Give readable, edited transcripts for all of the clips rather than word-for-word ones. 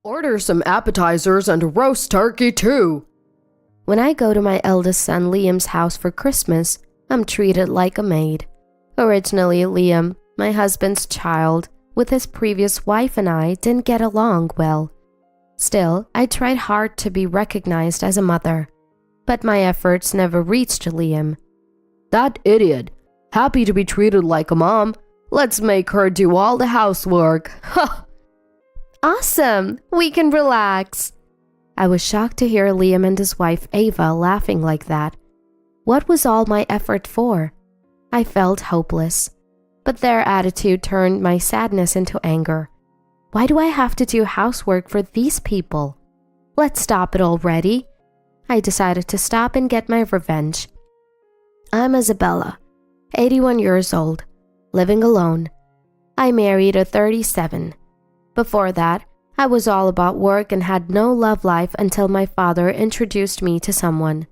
Order some appetizers and a roast turkey too. When I go to my eldest son Liam's house for Christmas, I'm treated like a maid. Originally, Liam, my husband's child, with his previous wife and I didn't get along well. Still, I tried hard to be recognized as a mother, but my efforts never reached Liam. That idiot. Happy to be treated like a mom. Let's make her do all the housework. Ha! Awesome! We can relax. I was shocked to hear Liam and his wife Ava laughing like that. What was all my effort for? I felt hopeless. But their attitude turned my sadness into anger. Why do I have to do housework for these people? Let's stop it already. I decided to stop and get my revenge. I'm Isabella, 81 years old, living alone. I married at 37. Before that, I was all about work and had no love life until my father introduced me to someone.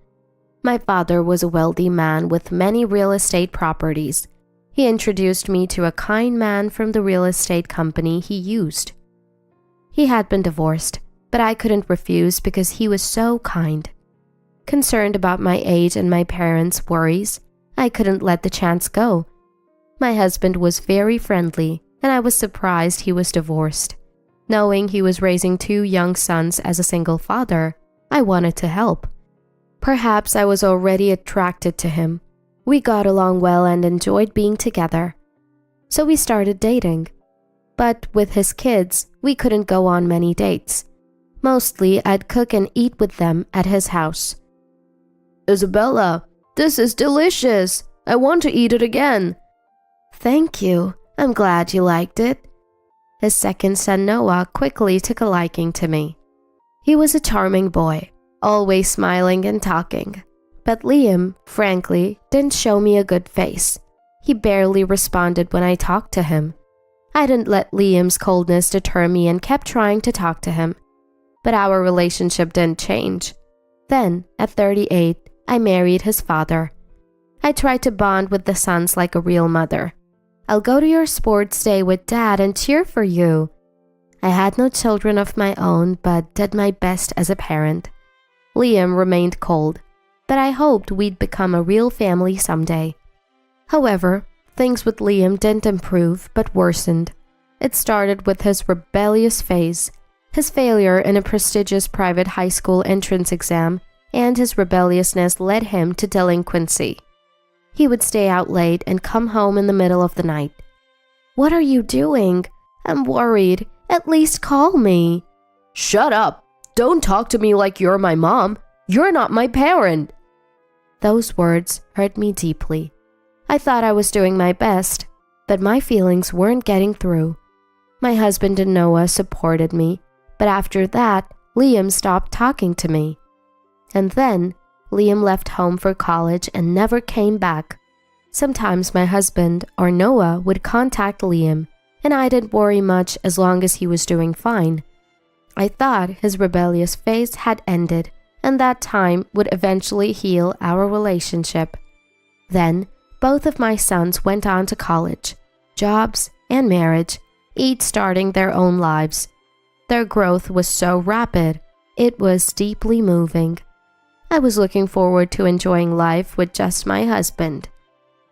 My father was a wealthy man with many real estate properties. He introduced me to a kind man from the real estate company he used. He had been divorced, but I couldn't refuse because he was so kind. Concerned about my age and my parents' worries, I couldn't let the chance go. My husband was very friendly, and I was surprised he was divorced. Knowing he was raising 2 young sons as a single father, I wanted to help. Perhaps I was already attracted to him. We got along well and enjoyed being together. So we started dating. But with his kids, we couldn't go on many dates. Mostly, I'd cook and eat with them at his house. Isabella, this is delicious. I want to eat it again. Thank you. I'm glad you liked it. His second son Noah quickly took a liking to me. He was a charming boy, always smiling and talking. But Liam, frankly, didn't show me a good face. He barely responded when I talked to him. I didn't let Liam's coldness deter me and kept trying to talk to him. But our relationship didn't change. Then, at 38, I married his father. I tried to bond with the sons like a real mother. I'll go to your sports day with Dad and cheer for you. I had no children of my own, but did my best as a parent. Liam remained cold, but I hoped we'd become a real family someday. However, things with Liam didn't improve, but worsened. It started with his rebellious phase, his failure in a prestigious private high school entrance exam, and his rebelliousness led him to delinquency. He would stay out late and come home in the middle of the night. What are you doing? I'm worried. At least call me. Shut up. Don't talk to me like you're my mom. You're not my parent. Those words hurt me deeply. I thought I was doing my best, but my feelings weren't getting through. My husband and Noah supported me, but after that, Liam stopped talking to me. And then, Liam left home for college and never came back. Sometimes my husband or Noah would contact Liam, and I didn't worry much as long as he was doing fine. I thought his rebellious phase had ended, and that time would eventually heal our relationship. Then, both of my sons went on to college, jobs, and marriage, each starting their own lives. Their growth was so rapid, it was deeply moving. I was looking forward to enjoying life with just my husband.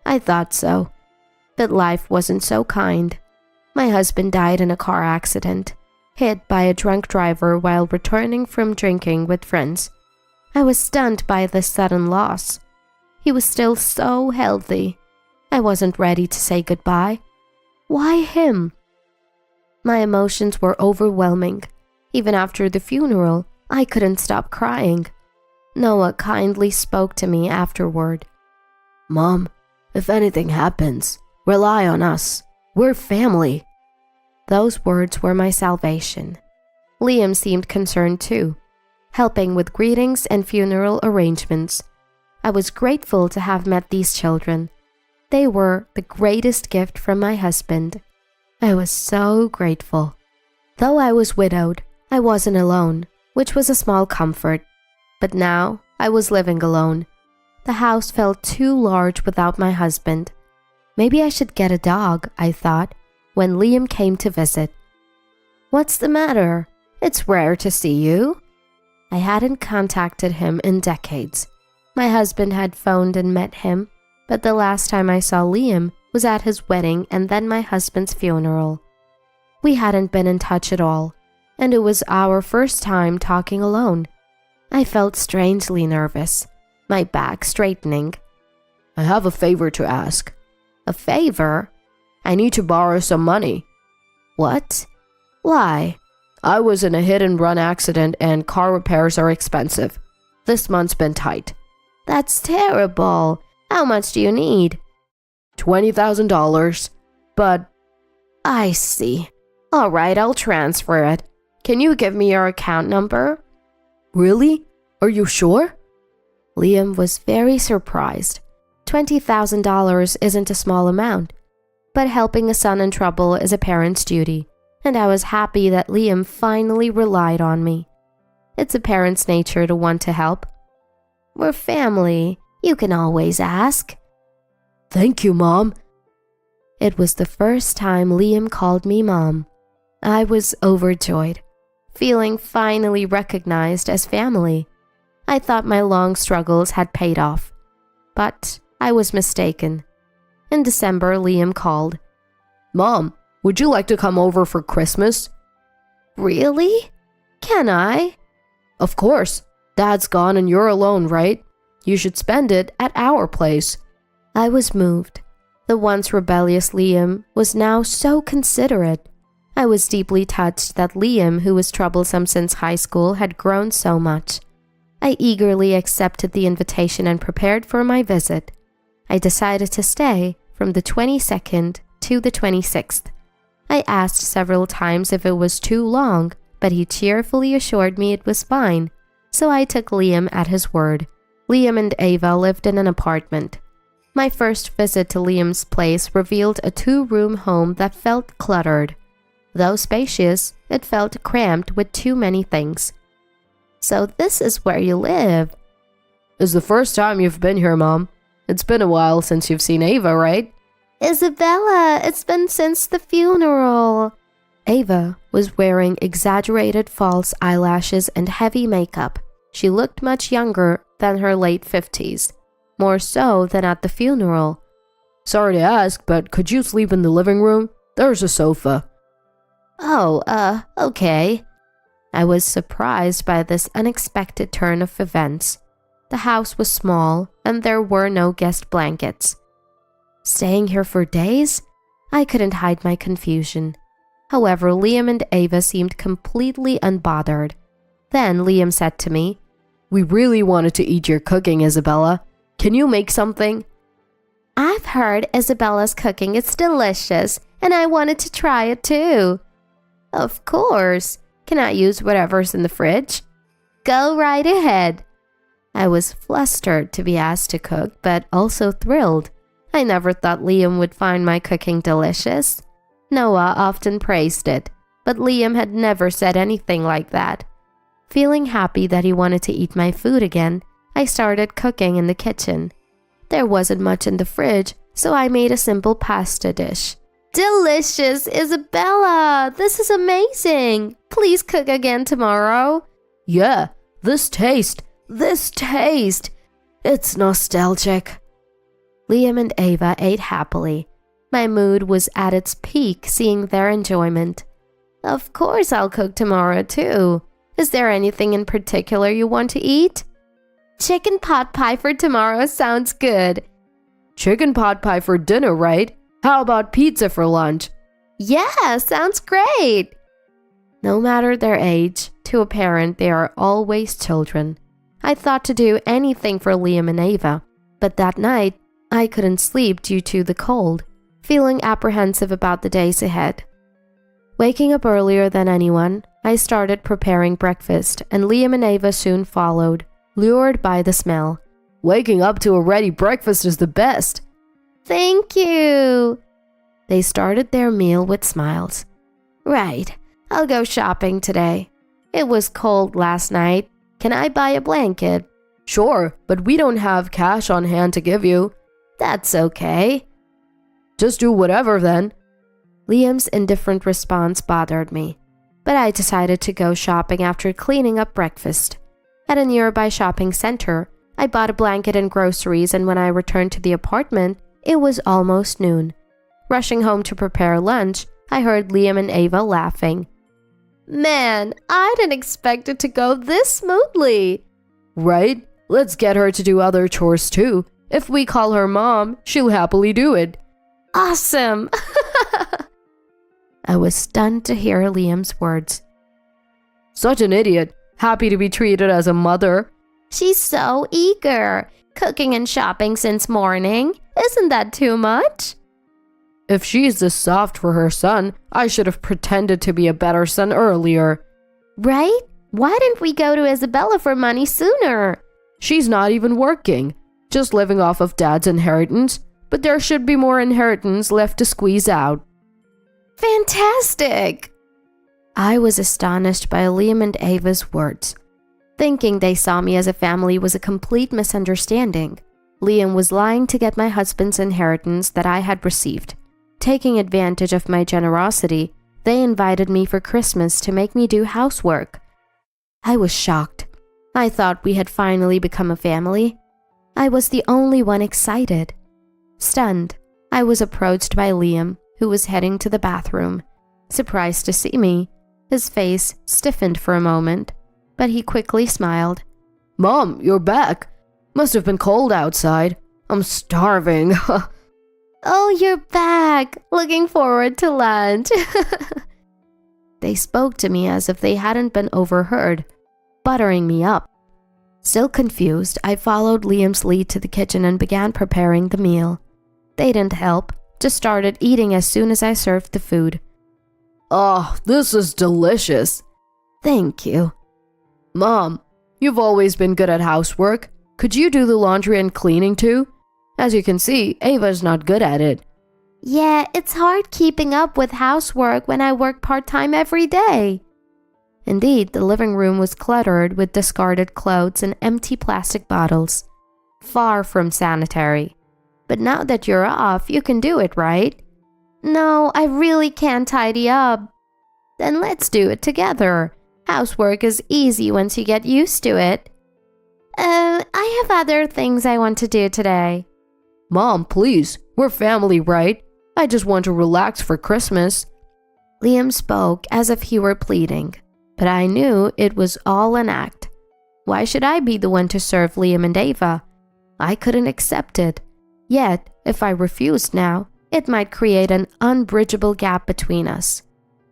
I thought so. But life wasn't so kind. My husband died in a car accident, hit by a drunk driver while returning from drinking with friends. I was stunned by this sudden loss. He was still so healthy. I wasn't ready to say goodbye. Why him? My emotions were overwhelming. Even after the funeral, I couldn't stop crying. Noah kindly spoke to me afterward. Mom, if anything happens, rely on us. We're family. Those words were my salvation. Liam seemed concerned too, helping with greetings and funeral arrangements. I was grateful to have met these children. They were the greatest gift from my husband. I was so grateful. Though I was widowed, I wasn't alone, which was a small comfort. But now I was living alone. The house felt too large without my husband. Maybe I should get a dog, I thought, when Liam came to visit. What's the matter? It's rare to see you." I hadn't contacted him in decades. My husband had phoned and met him, but the last time I saw Liam was at his wedding and then my husband's funeral. We hadn't been in touch at all, and it was our first time talking alone. I felt strangely nervous, my back straightening. "I have a favor to ask." "A favor?" "I need to borrow some money." "What? Why?" "I was in a hit-and-run accident and car repairs are expensive. This month's been tight." "That's terrible. How much do you need?" $20,000. But I see. All right, I'll transfer it. Can you give me your account number?" really? Are you sure? Liam was very surprised. $20,000 isn't a small amount, but helping a son in trouble is a parent's duty, and I was happy that Liam finally relied on me. It's a parent's nature to want to help. We're family. You can always ask. Thank you, Mom. It was the first time Liam called me Mom. I was overjoyed, feeling finally recognized as family. I thought my long struggles had paid off, but I was mistaken. In December, Liam called. Mom, would you like to come over for Christmas? Really? Can I? Of course. Dad's gone and you're alone, right? You should spend it at our place. I was moved. The once rebellious Liam was now so considerate. I was deeply touched that Liam, who was troublesome since high school, had grown so much. I eagerly accepted the invitation and prepared for my visit. I decided to stay from the 22nd to the 26th. I asked several times if it was too long, but he cheerfully assured me it was fine, so I took Liam at his word. Liam and Ava lived in an apartment. My first visit to Liam's place revealed a 2-room home that felt cluttered. Though spacious, it felt cramped with too many things. So this is where you live? It's the first time you've been here, Mom. It's been a while since you've seen Ava, right? Isabella, it's been since the funeral. Ava was wearing exaggerated false eyelashes and heavy makeup. She looked much younger than her late 50s, more so than at the funeral. Sorry to ask, but could you sleep in the living room? There's a sofa. Oh, okay. I was surprised by this unexpected turn of events. The house was small, and there were no guest blankets. Staying here for days? I couldn't hide my confusion. However, Liam and Ava seemed completely unbothered. Then Liam said to me, We really wanted to eat your cooking, Isabella. Can you make something? I've heard Isabella's cooking is delicious, and I wanted to try it too. Of course. Can I use whatever's in the fridge? Go right ahead. I was flustered to be asked to cook, but also thrilled. I never thought Liam would find my cooking delicious. Noah often praised it, but Liam had never said anything like that. Feeling happy that he wanted to eat my food again, I started cooking in the kitchen. There wasn't much in the fridge, so I made a simple pasta dish. Delicious, Isabella! This is amazing! Please cook again tomorrow. Yeah, this taste! It's nostalgic. Liam and Ava ate happily. My mood was at its peak seeing their enjoyment. Of course I'll cook tomorrow too. Is there anything in particular you want to eat? Chicken pot pie for tomorrow sounds good. Chicken pot pie for dinner, right? How about pizza for lunch? Yeah, sounds great. No matter their age, to a parent they are always children. I thought to do anything for Liam and Ava, but that night I couldn't sleep due to the cold, feeling apprehensive about the days ahead. Waking up earlier than anyone, I started preparing breakfast, and Liam and Ava soon followed, lured by the smell. Waking up to a ready breakfast is the best. Thank you. They started their meal with smiles. Right, I'll go shopping today. It was cold last night. Can I buy a blanket? Sure, but we don't have cash on hand to give you. That's okay. Just do whatever then. Liam's indifferent response bothered me. but I decided to go shopping after cleaning up breakfast. At a nearby shopping center, I bought a blanket and groceries, and when I returned to the apartment, it was almost noon. Rushing home to prepare lunch, I heard Liam and Ava laughing. Man, I didn't expect it to go this smoothly. Right? Let's get her to do other chores too. If we call her mom, she'll happily do it. Awesome! I was stunned to hear Liam's words. Such an idiot. Happy to be treated as a mother. She's so eager. Cooking and shopping since morning. Isn't that too much? If she's this soft for her son, I should have pretended to be a better son earlier. Right? Why didn't we go to Isabella for money sooner? She's not even working, just living off of Dad's inheritance, but there should be more inheritance left to squeeze out. Fantastic! I was astonished by Liam and Ava's words. Thinking they saw me as a family was a complete misunderstanding. Liam was lying to get my husband's inheritance that I had received. Taking advantage of my generosity, they invited me for Christmas to make me do housework. I was shocked. I thought we had finally become a family. I was the only one excited. Stunned, I was approached by Liam, who was heading to the bathroom. Surprised to see me, his face stiffened for a moment, but he quickly smiled. Mom, you're back. Must have been cold outside. I'm starving. Oh, you're back. Looking forward to lunch. They spoke to me as if they hadn't been overheard, buttering me up. Still confused, I followed Liam's lead to the kitchen and began preparing the meal. They didn't help, just started eating as soon as I served the food. Oh, this is delicious. Thank you. Mom, you've always been good at housework. Could you do the laundry and cleaning too? As you can see, Ava's not good at it. Yeah, it's hard keeping up with housework when I work part-time every day. Indeed, the living room was cluttered with discarded clothes and empty plastic bottles. Far from sanitary. But now that you're off, you can do it, right? No, I really can't tidy up. Then let's do it together. Housework is easy once you get used to it. I have other things I want to do today. Mom, please. We're family, right? I just want to relax for Christmas. Liam spoke as if he were pleading, but I knew it was all an act. Why should I be the one to serve Liam and Ava? I couldn't accept it. Yet, if I refused now, it might create an unbridgeable gap between us.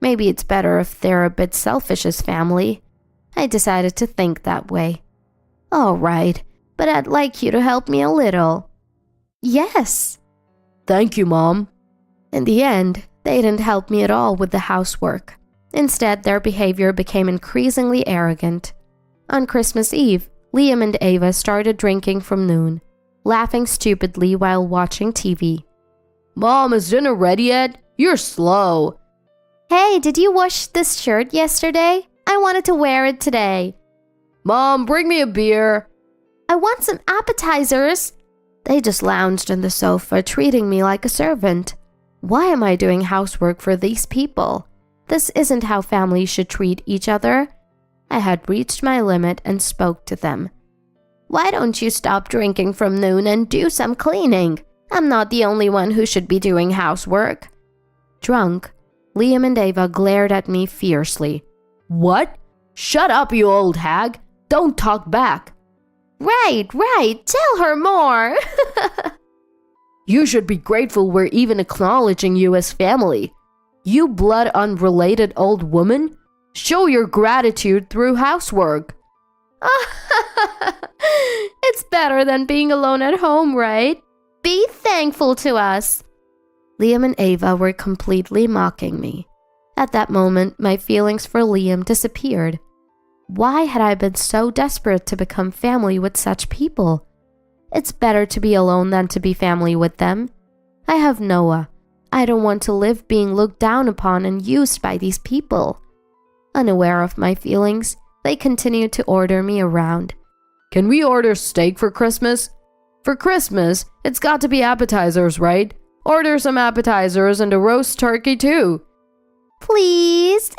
Maybe it's better if they're a bit selfish as family. I decided to think that way. All right, but I'd like you to help me a little. Yes. Thank you, Mom. In the end, they didn't help me at all with the housework. Instead, their behavior became increasingly arrogant. On Christmas Eve, Liam and Ava started drinking from noon, laughing stupidly while watching TV. Mom, is dinner ready yet? You're slow. Hey, did you wash this shirt yesterday? I wanted to wear it today. Mom, bring me a beer. I want some appetizers. They just lounged on the sofa, treating me like a servant. Why am I doing housework for these people? This isn't how families should treat each other. I had reached my limit and spoke to them. Why don't you stop drinking from noon and do some cleaning? I'm not the only one who should be doing housework. Drunk, Liam and Ava glared at me fiercely. What? Shut up, you old hag. Don't talk back. Right. Tell her more. You should be grateful we're even acknowledging you as family. You blood unrelated old woman. Show your gratitude through housework. It's better than being alone at home, right? Be thankful to us. Liam and Ava were completely mocking me. At that moment, my feelings for Liam disappeared. Why had I been so desperate to become family with such people? It's better to be alone than to be family with them. I have Noah. I don't want to live being looked down upon and used by these people. Unaware of my feelings, they continued to order me around. Can we order steak for Christmas? For Christmas, it's got to be appetizers, right? Order some appetizers and a roast turkey too. Please.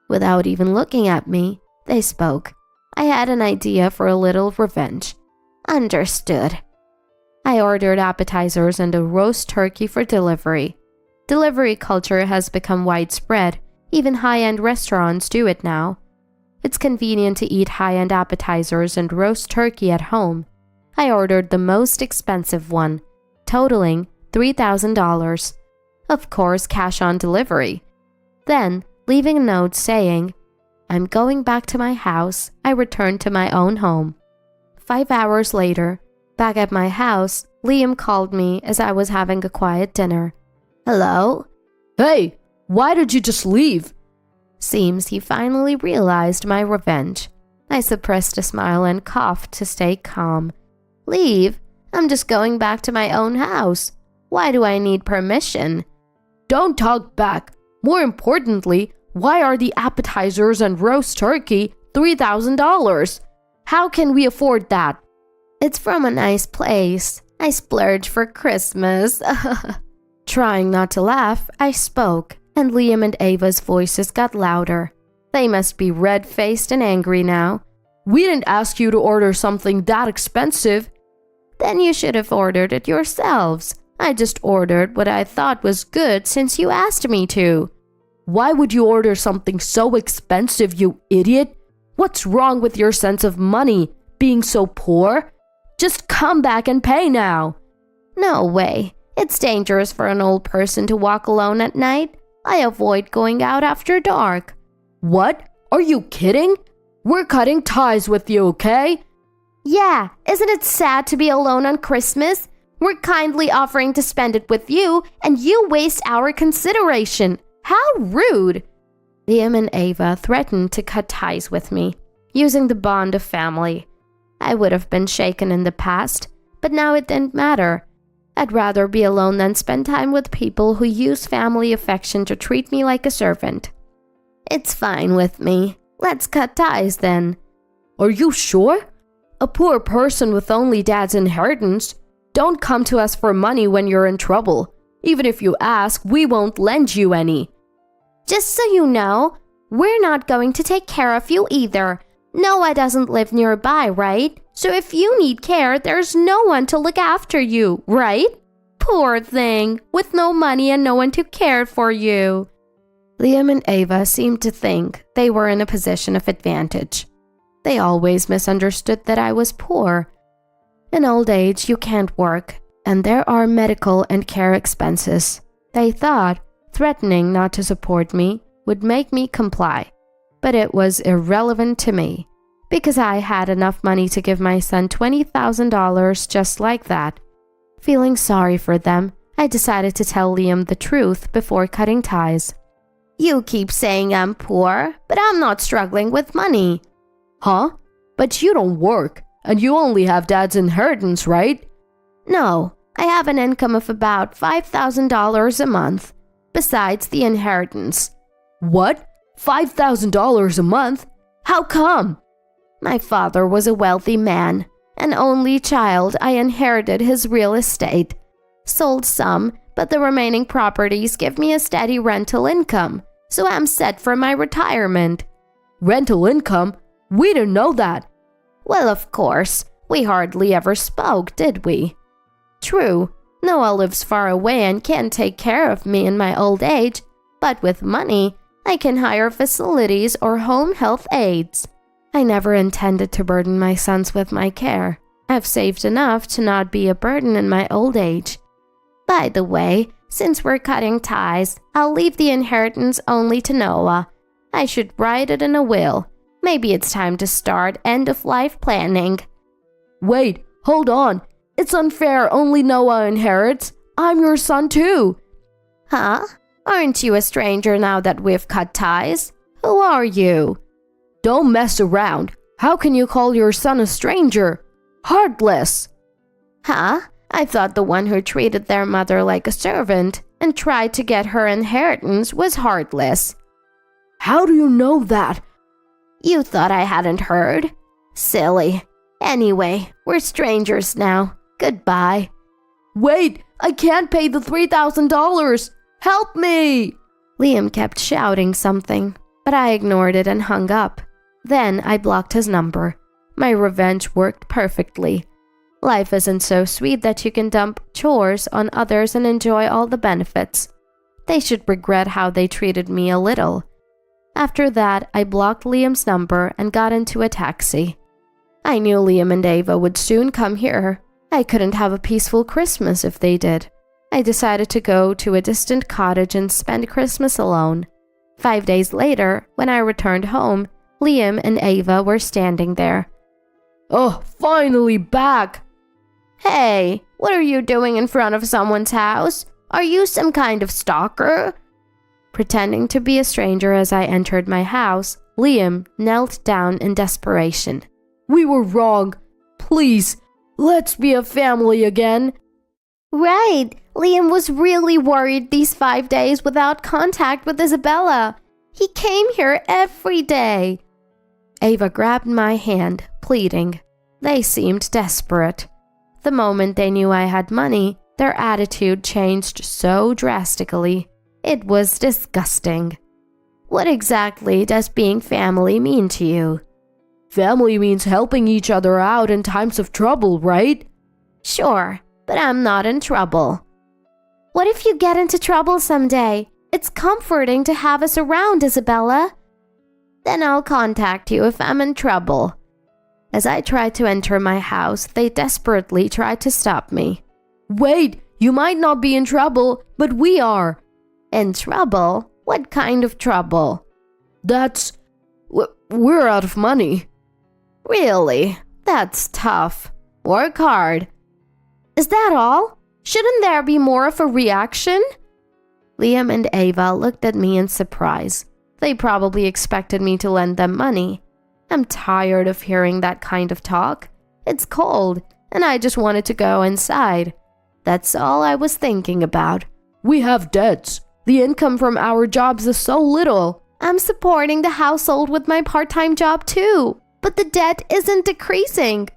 Without even looking at me, they spoke. I had an idea for a little revenge. Understood. I ordered appetizers and a roast turkey for delivery. Delivery culture has become widespread. Even high-end restaurants do it now. It's convenient to eat high-end appetizers and roast turkey at home. I ordered the most expensive one, totaling $3,000. Of course, cash on delivery. Then, leaving a note saying, "I'm going back to my house," I returned to my own home. 5 hours later, back at my house, Liam called me as I was having a quiet dinner. "Hello?" Hey, why did you just leave? Seems he finally realized my revenge. I suppressed a smile and coughed to stay calm. "Leave? I'm just going back to my own house. Why do I need permission?" Don't talk back. More importantly, why are the appetizers and roast turkey $3,000? How can we afford that? It's from a nice place. I splurged for Christmas. Trying not to laugh, I spoke, and Liam and Ava's voices got louder. They must be red-faced and angry now. We didn't ask you to order something that expensive. Then you should have ordered it yourselves. I just ordered what I thought was good since you asked me to. Why would you order something so expensive, you idiot? What's wrong with your sense of money, being so poor? Just come back and pay now. No way. It's dangerous for an old person to walk alone at night. I avoid going out after dark. What? Are you kidding? We're cutting ties with you, okay? Yeah, isn't it sad to be alone on Christmas? We're kindly offering to spend it with you, and you waste our consideration. How rude! Liam and Ava threatened to cut ties with me, using the bond of family. I would have been shaken in the past, but now it didn't matter. I'd rather be alone than spend time with people who use family affection to treat me like a servant. It's fine with me. Let's cut ties then. Are you sure? A poor person with only dad's inheritance. Don't come to us for money when you're in trouble. Even if you ask, we won't lend you any. Just so you know, we're not going to take care of you either. Noah doesn't live nearby, right? So if you need care, there's no one to look after you, right? Poor thing, with no money and no one to care for you. Liam and Ava seemed to think they were in a position of advantage. They always misunderstood that I was poor. In old age, you can't work, and there are medical and care expenses. They thought threatening not to support me would make me comply, but it was irrelevant to me, because I had enough money to give my son $20,000 just like that. Feeling sorry for them, I decided to tell Liam the truth before cutting ties. You keep saying I'm poor, but I'm not struggling with money. Huh? But you don't work, and you only have dad's inheritance, right? No, I have an income of about $5,000 a month, besides the inheritance. What? $5,000 a month? How come? My father was a wealthy man. An only child, I inherited his real estate. Sold some, but the remaining properties give me a steady rental income, so I'm set for my retirement. Rental income? We didn't know that. Well, of course. We hardly ever spoke, did we? True, Noah lives far away and can't take care of me in my old age, but with money, I can hire facilities or home health aides. I never intended to burden my sons with my care. I've saved enough to not be a burden in my old age. By the way, since we're cutting ties, I'll leave the inheritance only to Noah. I should write it in a will. Maybe it's time to start end-of-life planning. Wait, hold on. It's unfair only Noah inherits. I'm your son too. Huh? Aren't you a stranger now that we've cut ties? Who are you? Don't mess around. How can you call your son a stranger? Heartless. Huh? I thought the one who treated their mother like a servant and tried to get her inheritance was heartless. How do you know that? You thought I hadn't heard? Silly. Anyway, we're strangers now. Goodbye. Wait, I can't pay the $3,000. Help me! Liam kept shouting something, but I ignored it and hung up. Then I blocked his number. My revenge worked perfectly. Life isn't so sweet that you can dump chores on others and enjoy all the benefits. They should regret how they treated me a little. After that, I blocked Liam's number and got into a taxi. I knew Liam and Ava would soon come here. I couldn't have a peaceful Christmas if they did. I decided to go to a distant cottage and spend Christmas alone. 5 days later, when I returned home, Liam and Ava were standing there. Oh, finally back! Hey, what are you doing in front of someone's house? Are you some kind of stalker? Pretending to be a stranger as I entered my house, Liam knelt down in desperation. We were wrong. Please, let's be a family again. Right. Liam was really worried these 5 days without contact with Isabella. He came here every day. Ava grabbed my hand, pleading. They seemed desperate. The moment they knew I had money, their attitude changed so drastically. It was disgusting. What exactly does being family mean to you? Family means helping each other out in times of trouble, right? Sure, but I'm not in trouble. What if you get into trouble someday? It's comforting to have us around, Isabella. Then I'll contact you if I'm in trouble. As I tried to enter my house, they desperately tried to stop me. Wait, you might not be in trouble, but we are. In trouble? What kind of trouble? We're out of money. Really? That's tough. Work hard. Is that all? Shouldn't there be more of a reaction? Liam and Ava looked at me in surprise. They probably expected me to lend them money. I'm tired of hearing that kind of talk. It's cold, and I just wanted to go inside. That's all I was thinking about. We have debts. The income from our jobs is so little. I'm supporting the household with my part-time job too, but the debt isn't decreasing.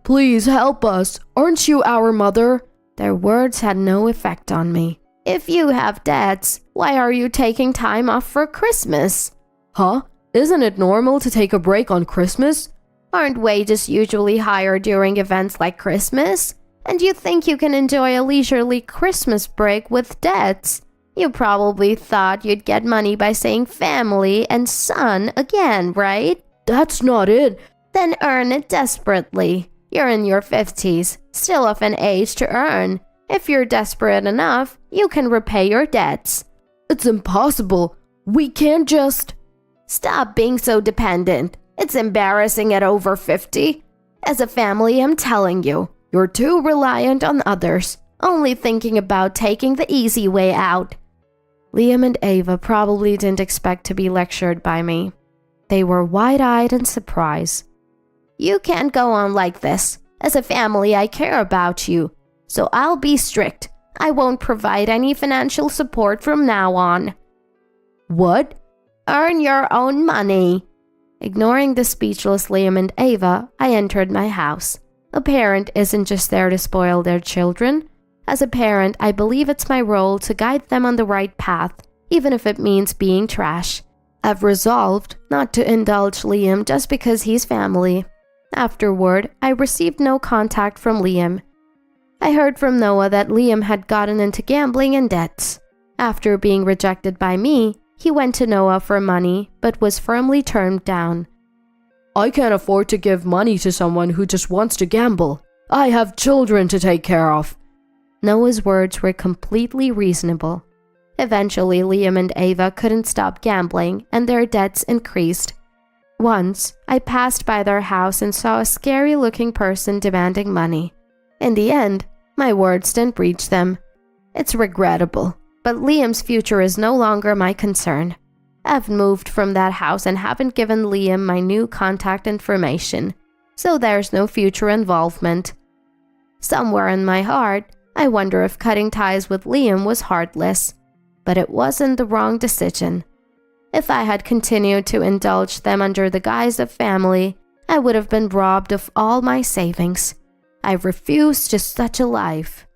Please help us. Aren't you our mother? Their words had no effect on me. If you have debts, why are you taking time off for Christmas? Huh? Isn't it normal to take a break on Christmas? Aren't wages usually higher during events like Christmas? And you think you can enjoy a leisurely Christmas break with debts? You probably thought you'd get money by saying family and son again, right? That's not it. Then earn it desperately. You're in your 50s, still of an age to earn. If you're desperate enough, you can repay your debts. It's impossible. We can't just... Stop being so dependent. It's embarrassing at over 50. As a family, I'm telling you, you're too reliant on others, only thinking about taking the easy way out. Liam and Ava probably didn't expect to be lectured by me. They were wide-eyed in surprise. You can't go on like this. As a family, I care about you. So I'll be strict. I won't provide any financial support from now on. What? Earn your own money. Ignoring the speechless Liam and Ava, I entered my house. A parent isn't just there to spoil their children. As a parent, I believe it's my role to guide them on the right path, even if it means being trash. I've resolved not to indulge Liam just because he's family. Afterward, I received no contact from Liam. I heard from Noah that Liam had gotten into gambling and debts. After being rejected by me, he went to Noah for money, but was firmly turned down. I can't afford to give money to someone who just wants to gamble. I have children to take care of. Noah's words were completely reasonable. Eventually, Liam and Ava couldn't stop gambling, and their debts increased. Once, I passed by their house and saw a scary-looking person demanding money. In the end, my words didn't reach them. It's regrettable, but Liam's future is no longer my concern. I've moved from that house and haven't given Liam my new contact information, so there's no future involvement. Somewhere in my heart, I wonder if cutting ties with Liam was heartless, but it wasn't the wrong decision. If I had continued to indulge them under the guise of family, I would have been robbed of all my savings. I refuse just such a life.